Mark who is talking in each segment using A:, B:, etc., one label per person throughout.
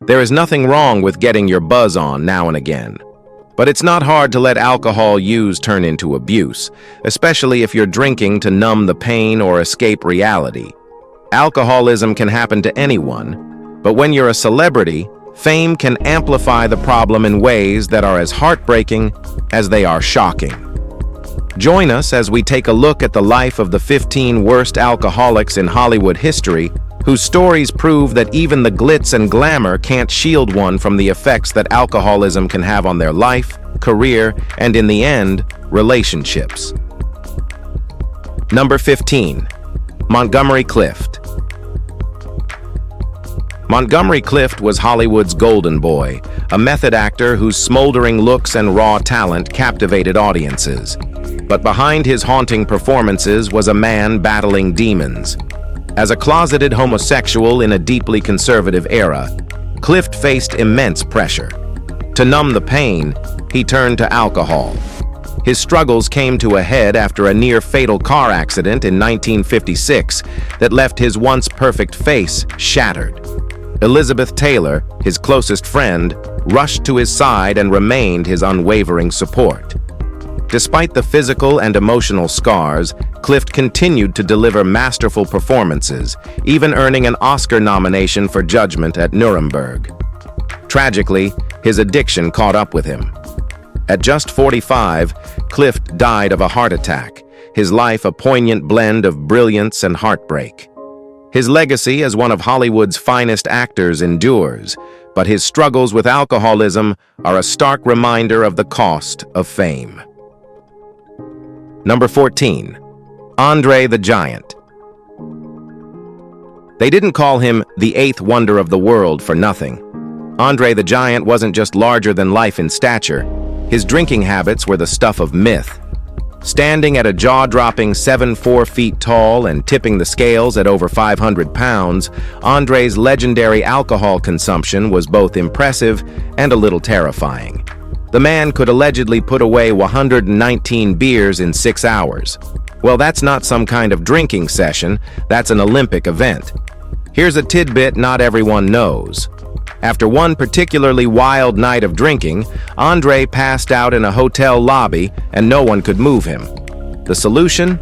A: There is nothing wrong with getting your buzz on now and again. But it's not hard to let alcohol use turn into abuse, especially if you're drinking to numb the pain or escape reality. Alcoholism can happen to anyone, but when you're a celebrity, fame can amplify the problem in ways that are as heartbreaking as they are shocking. Join us as we take a look at the life of the 15 worst alcoholics in Hollywood history, whose stories prove that even the glitz and glamour can't shield one from the effects that alcoholism can have on their life, career, and in the end, relationships. Number 15. Montgomery Clift. Montgomery Clift was Hollywood's golden boy, a method actor whose smoldering looks and raw talent captivated audiences. But behind his haunting performances was a man battling demons. As a closeted homosexual in a deeply conservative era, Clift faced immense pressure. To numb the pain, he turned to alcohol. His struggles came to a head after a near-fatal car accident in 1956 that left his once perfect face shattered. Elizabeth Taylor, his closest friend, rushed to his side and remained his unwavering support. Despite the physical and emotional scars, Clift continued to deliver masterful performances, even earning an Oscar nomination for Judgment at Nuremberg. Tragically, his addiction caught up with him. At just 45, Clift died of a heart attack, his life a poignant blend of brilliance and heartbreak. His legacy as one of Hollywood's finest actors endures, but his struggles with alcoholism are a stark reminder of the cost of fame. Number 14. Andre the Giant. They didn't call him the eighth wonder of the world for nothing. Andre the Giant wasn't just larger than life in stature. His drinking habits were the stuff of myth. Standing at a jaw-dropping 7'4" feet tall and tipping the scales at over 500 pounds, Andre's legendary alcohol consumption was both impressive and a little terrifying. The man could allegedly put away 119 beers in 6 hours. Well, that's not some kind of drinking session, that's an Olympic event. Here's a tidbit not everyone knows. After one particularly wild night of drinking, Andre passed out in a hotel lobby and no one could move him. The solution?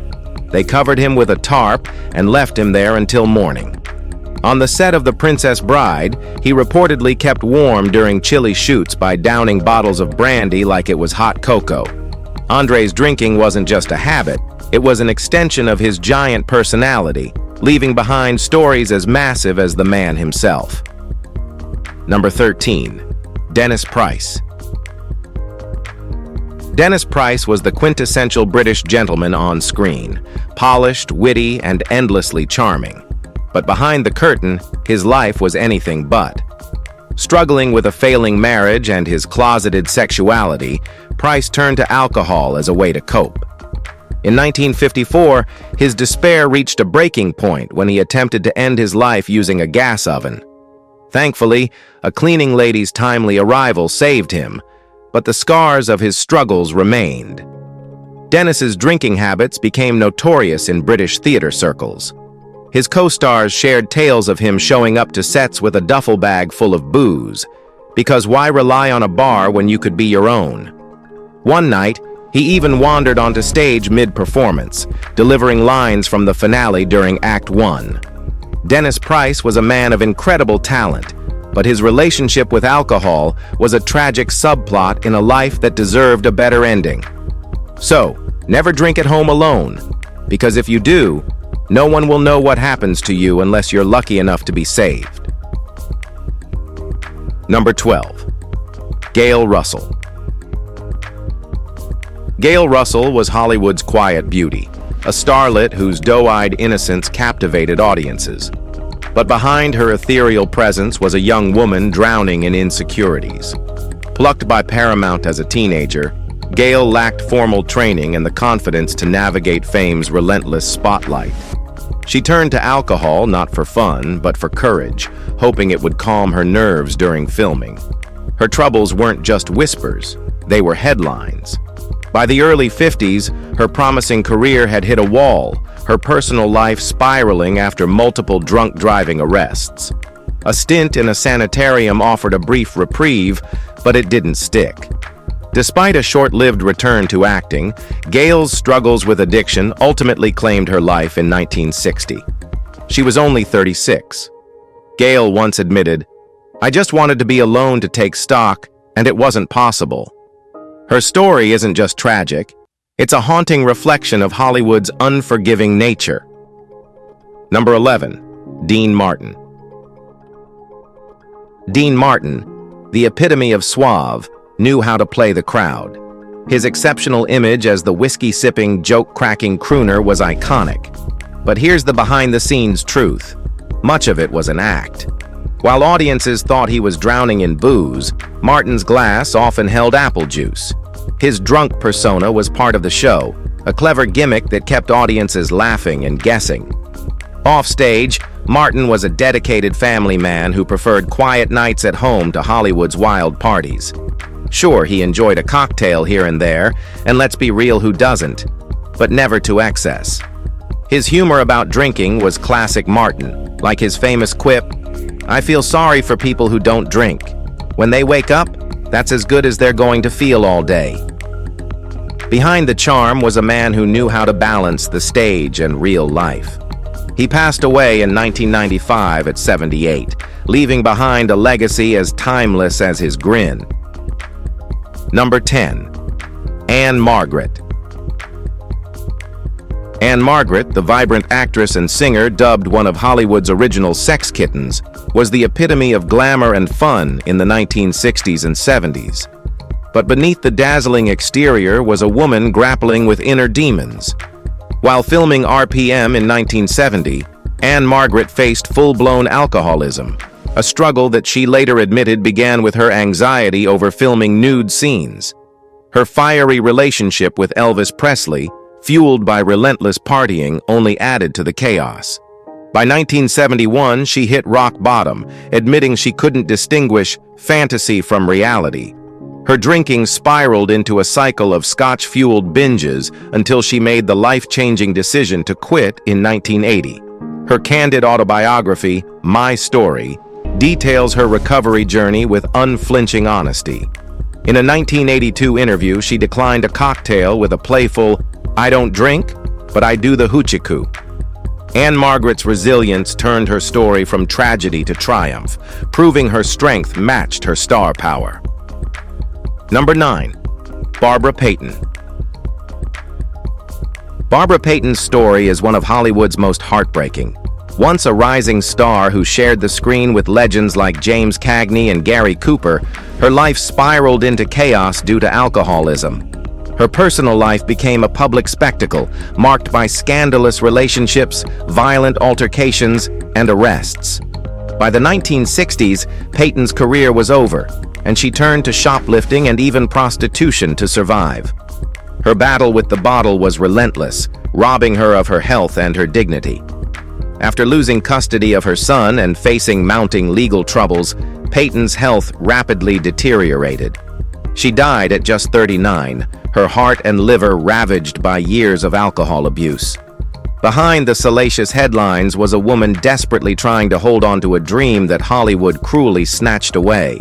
A: They covered him with a tarp and left him there until morning. On the set of The Princess Bride, he reportedly kept warm during chilly shoots by downing bottles of brandy like it was hot cocoa. Andre's drinking wasn't just a habit, it was an extension of his giant personality, leaving behind stories as massive as the man himself. Number 13. Dennis Price. Dennis Price was the quintessential British gentleman on screen, polished, witty, and endlessly charming. But behind the curtain, his life was anything but. Struggling with a failing marriage and his closeted sexuality, Price turned to alcohol as a way to cope. In 1954, his despair reached a breaking point when he attempted to end his life using a gas oven. Thankfully, a cleaning lady's timely arrival saved him, but the scars of his struggles remained. Dennis's drinking habits became notorious in British theater circles. His co-stars shared tales of him showing up to sets with a duffel bag full of booze, because why rely on a bar when you could be your own? One night, he even wandered onto stage mid-performance, delivering lines from the finale during Act 1. Dennis Price was a man of incredible talent, but his relationship with alcohol was a tragic subplot in a life that deserved a better ending. So, never drink at home alone, because if you do, no one will know what happens to you unless you're lucky enough to be saved. Number 12. Gail Russell. Gail Russell was Hollywood's quiet beauty, a starlet whose doe-eyed innocence captivated audiences. But behind her ethereal presence was a young woman drowning in insecurities. Plucked by Paramount as a teenager, Gail lacked formal training and the confidence to navigate fame's relentless spotlight. She turned to alcohol not for fun, but for courage, hoping it would calm her nerves during filming. Her troubles weren't just whispers, they were headlines. By the early 50s, her promising career had hit a wall, her personal life spiraling after multiple drunk driving arrests. A stint in a sanitarium offered a brief reprieve, but it didn't stick. Despite a short-lived return to acting, Gail's struggles with addiction ultimately claimed her life in 1960. She was only 36. Gail once admitted, "I just wanted to be alone to take stock, and it wasn't possible." Her story isn't just tragic, it's a haunting reflection of Hollywood's unforgiving nature. Number 11. Dean Martin. Dean Martin, the epitome of suave, knew how to play the crowd. His exceptional image as the whiskey-sipping, joke-cracking crooner was iconic. But here's the behind-the-scenes truth. Much of it was an act. While audiences thought he was drowning in booze, Martin's glass often held apple juice. His drunk persona was part of the show, a clever gimmick that kept audiences laughing and guessing. Offstage, Martin was a dedicated family man who preferred quiet nights at home to Hollywood's wild parties. Sure, he enjoyed a cocktail here and there, and let's be real, who doesn't? But never to excess. His humor about drinking was classic Martin, like his famous quip, "I feel sorry for people who don't drink. When they wake up, that's as good as they're going to feel all day." Behind the charm was a man who knew how to balance the stage and real life. He passed away in 1995 at 78, leaving behind a legacy as timeless as his grin. Number 10. Anne Margaret. Anne Margaret, the vibrant actress and singer dubbed one of Hollywood's original sex kittens, was the epitome of glamour and fun in the 1960s and 70s. But beneath the dazzling exterior was a woman grappling with inner demons. While filming RPM in 1970, Anne Margaret faced full-blown alcoholism, a struggle that she later admitted began with her anxiety over filming nude scenes. Her fiery relationship with Elvis Presley, fueled by relentless partying, only added to the chaos. By 1971, she hit rock bottom, admitting she couldn't distinguish fantasy from reality. Her drinking spiraled into a cycle of scotch-fueled binges until she made the life-changing decision to quit in 1980. Her candid autobiography, My Story, details her recovery journey with unflinching honesty. In a 1982 interview, she declined a cocktail with a playful, "I don't drink, but I do the hoochie-coo." Anne Margaret's resilience turned her story from tragedy to triumph, proving her strength matched her star power. Number 9. Barbara Payton. Barbara Payton's story is one of Hollywood's most heartbreaking. Once a rising star who shared the screen with legends like James Cagney and Gary Cooper, her life spiraled into chaos due to alcoholism. Her personal life became a public spectacle, marked by scandalous relationships, violent altercations, and arrests. By the 1960s, Payton's career was over, and she turned to shoplifting and even prostitution to survive. Her battle with the bottle was relentless, robbing her of her health and her dignity. After losing custody of her son and facing mounting legal troubles, Payton's health rapidly deteriorated. She died at just 39, her heart and liver ravaged by years of alcohol abuse. Behind the salacious headlines was a woman desperately trying to hold on to a dream that Hollywood cruelly snatched away.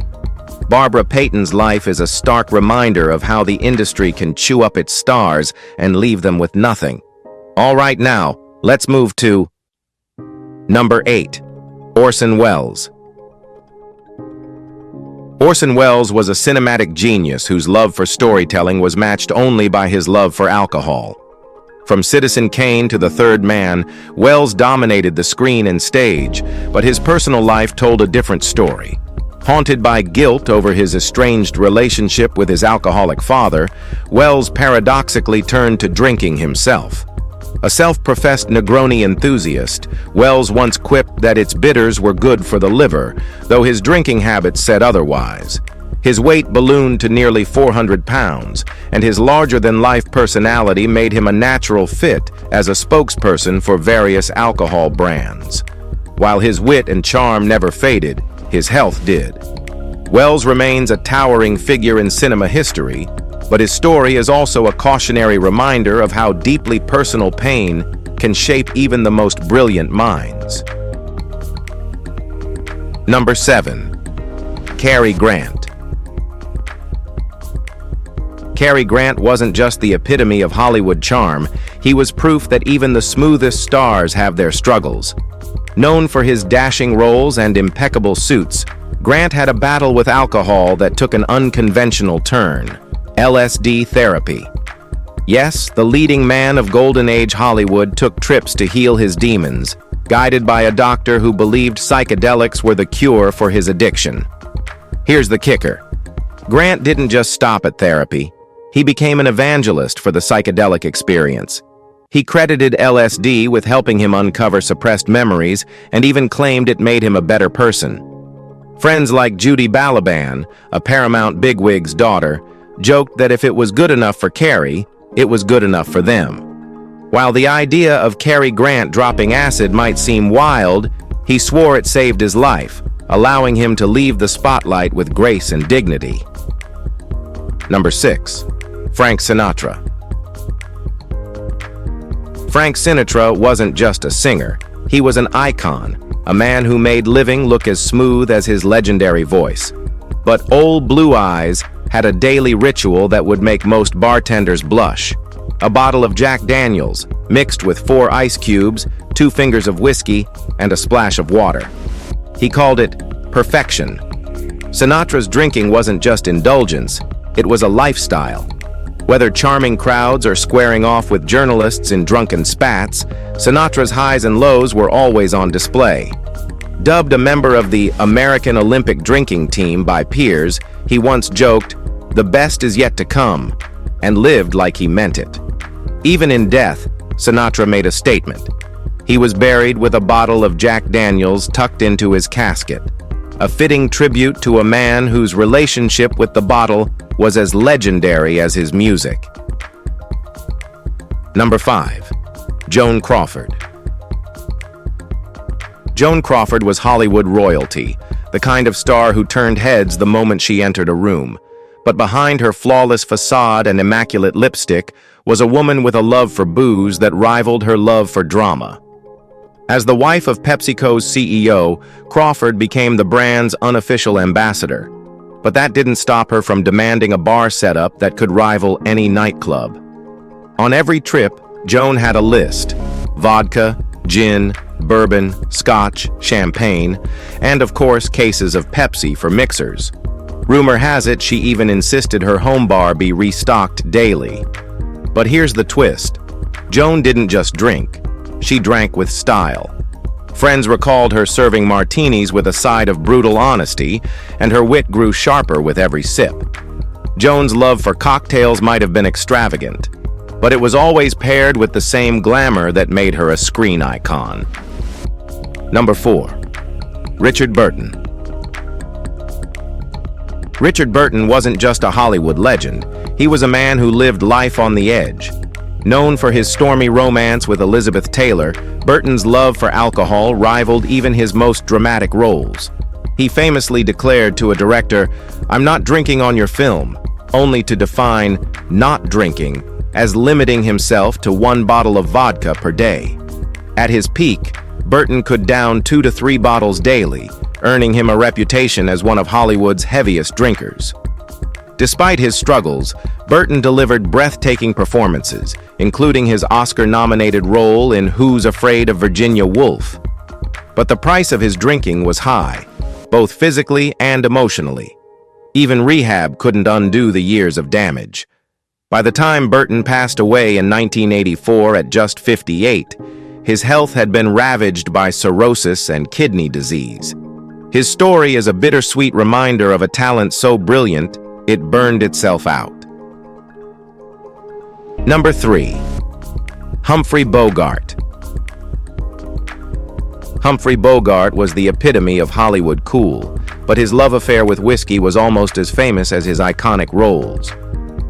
A: Barbara Payton's life is a stark reminder of how the industry can chew up its stars and leave them with nothing. All right, now, let's move to Number 8. Orson Wells. Orson Wells was a cinematic genius whose love for storytelling was matched only by his love for alcohol. From Citizen Kane to The Third Man, Wells dominated the screen and stage, but his personal life told a different story. Haunted by guilt over his estranged relationship with his alcoholic father, Wells paradoxically turned to drinking himself. A self-professed Negroni enthusiast, Wells once quipped that its bitters were good for the liver, though his drinking habits said otherwise. His weight ballooned to nearly 400 pounds, and his larger-than-life personality made him a natural fit as a spokesperson for various alcohol brands. While his wit and charm never faded, his health did. Wells remains a towering figure in cinema history, but his story is also a cautionary reminder of how deeply personal pain can shape even the most brilliant minds. Number 7. Carrie Grant. Cary Grant wasn't just the epitome of Hollywood charm, he was proof that even the smoothest stars have their struggles. Known for his dashing roles and impeccable suits, Grant had a battle with alcohol that took an unconventional turn: LSD therapy. Yes, the leading man of Golden Age Hollywood took trips to heal his demons, guided by a doctor who believed psychedelics were the cure for his addiction. Here's the kicker. Grant didn't just stop at therapy. He became an evangelist for the psychedelic experience. He credited LSD with helping him uncover suppressed memories and even claimed it made him a better person. Friends like Judy Balaban, a Paramount bigwig's daughter, joked that if it was good enough for Carrie, it was good enough for them. While the idea of Cary Grant dropping acid might seem wild, he swore it saved his life, allowing him to leave the spotlight with grace and dignity. Number 6. Frank Sinatra. Frank Sinatra wasn't just a singer, he was an icon, a man who made living look as smooth as his legendary voice. But Old Blue Eyes had a daily ritual that would make most bartenders blush: a bottle of Jack Daniels, mixed with 4 ice cubes, 2 fingers of whiskey, and a splash of water. He called it perfection. Sinatra's drinking wasn't just indulgence, it was a lifestyle. Whether charming crowds or squaring off with journalists in drunken spats, Sinatra's highs and lows were always on display. Dubbed a member of the American Olympic drinking team by peers, he once joked, "The best is yet to come," and lived like he meant it. Even in death, Sinatra made a statement. He was buried with a bottle of Jack Daniels tucked into his casket, a fitting tribute to a man whose relationship with the bottle was as legendary as his music. Number 5. Joan Crawford. Joan Crawford was Hollywood royalty, the kind of star who turned heads the moment she entered a room. But behind her flawless facade and immaculate lipstick was a woman with a love for booze that rivaled her love for drama. As the wife of PepsiCo's CEO, Crawford became the brand's unofficial ambassador. But that didn't stop her from demanding a bar setup that could rival any nightclub. On every trip, Joan had a list: vodka, gin, bourbon, scotch, champagne, and of course cases of Pepsi for mixers. Rumor has it she even insisted her home bar be restocked daily. But here's the twist. Joan didn't just drink, she drank with style. Friends recalled her serving martinis with a side of brutal honesty, and her wit grew sharper with every sip. Joan's love for cocktails might have been extravagant, but it was always paired with the same glamour that made her a screen icon. Number 4. Richard Burton. Richard Burton wasn't just a Hollywood legend, he was a man who lived life on the edge. Known for his stormy romance with Elizabeth Taylor, Burton's love for alcohol rivaled even his most dramatic roles. He famously declared to a director, "I'm not drinking on your film," only to define not drinking as limiting himself to 1 bottle of vodka per day. At his peak, Burton could down 2 to 3 bottles daily, earning him a reputation as one of Hollywood's heaviest drinkers. Despite his struggles, Burton delivered breathtaking performances, including his Oscar-nominated role in Who's Afraid of Virginia Woolf. But the price of his drinking was high, both physically and emotionally. Even rehab couldn't undo the years of damage. By the time Burton passed away in 1984 at just 58, his health had been ravaged by cirrhosis and kidney disease. His story is a bittersweet reminder of a talent so brilliant, it burned itself out. Number 3. Humphrey Bogart. Humphrey Bogart was the epitome of Hollywood cool, but his love affair with whiskey was almost as famous as his iconic roles.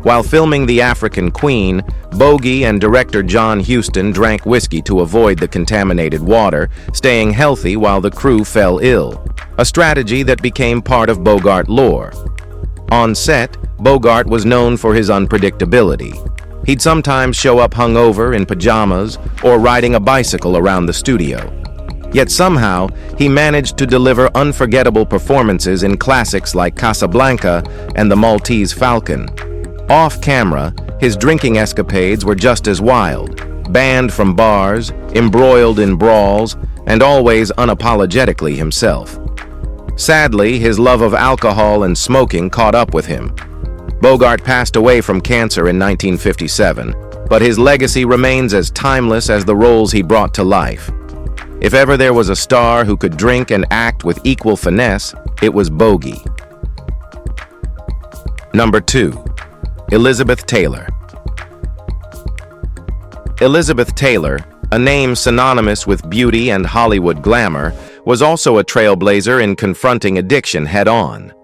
A: While filming The African Queen, Bogey and director John Huston drank whiskey to avoid the contaminated water, staying healthy while the crew fell ill, a strategy that became part of Bogart lore. On set, Bogart was known for his unpredictability. He'd sometimes show up hungover in pajamas or riding a bicycle around the studio. Yet somehow, he managed to deliver unforgettable performances in classics like Casablanca and The Maltese Falcon. Off-camera, his drinking escapades were just as wild, banned from bars, embroiled in brawls, and always unapologetically himself. Sadly, his love of alcohol and smoking caught up with him. Bogart passed away from cancer in 1957, but his legacy remains as timeless as the roles he brought to life. If ever there was a star who could drink and act with equal finesse, it was Bogey. Number 2. Elizabeth Taylor. Elizabeth Taylor, a name synonymous with beauty and Hollywood glamour, was also a trailblazer in confronting addiction head-on.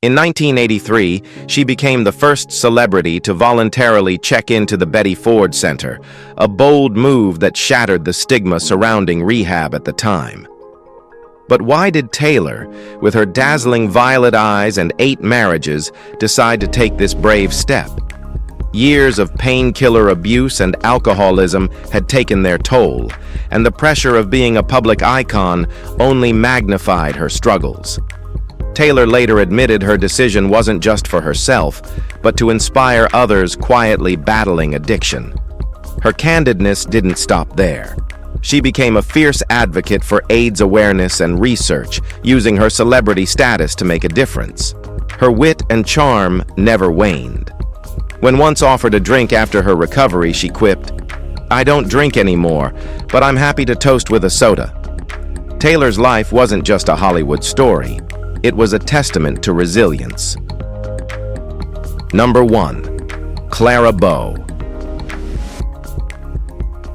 A: In 1983, she became the first celebrity to voluntarily check into the Betty Ford Center, a bold move that shattered the stigma surrounding rehab at the time. But why did Taylor, with her dazzling violet eyes and 8 marriages, decide to take this brave step? Years of painkiller abuse and alcoholism had taken their toll, and the pressure of being a public icon only magnified her struggles. Taylor later admitted her decision wasn't just for herself, but to inspire others quietly battling addiction. Her candidness didn't stop there. She became a fierce advocate for AIDS awareness and research, using her celebrity status to make a difference. Her wit and charm never waned. When once offered a drink after her recovery, she quipped, "I don't drink anymore, but I'm happy to toast with a soda." Taylor's life wasn't just a Hollywood story. It was a testament to resilience. Number 1. Clara Bow.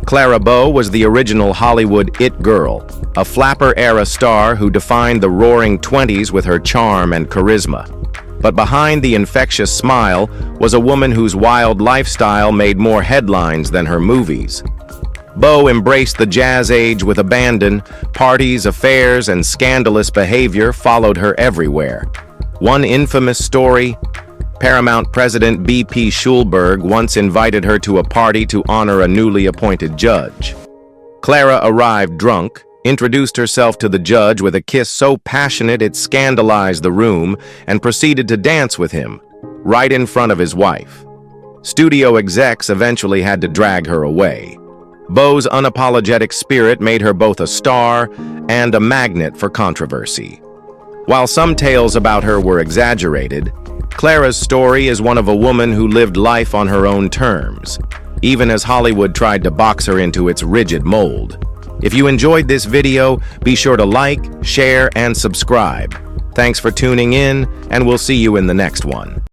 A: Clara Bow was the original Hollywood it girl, a flapper-era star who defined the roaring 20s with her charm and charisma. But behind the infectious smile was a woman whose wild lifestyle made more headlines than her movies. Bow embraced the jazz age with abandon. Parties, affairs, and scandalous behavior followed her everywhere. One infamous story: Paramount president B.P. Schulberg once invited her to a party to honor a newly appointed judge. Clara arrived drunk, introduced herself to the judge with a kiss so passionate it scandalized the room, and proceeded to dance with him, right in front of his wife. Studio execs eventually had to drag her away. Bow's unapologetic spirit made her both a star and a magnet for controversy. While some tales about her were exaggerated, Clara's story is one of a woman who lived life on her own terms, even as Hollywood tried to box her into its rigid mold. If you enjoyed this video, be sure to like, share, and subscribe. Thanks for tuning in, and we'll see you in the next one.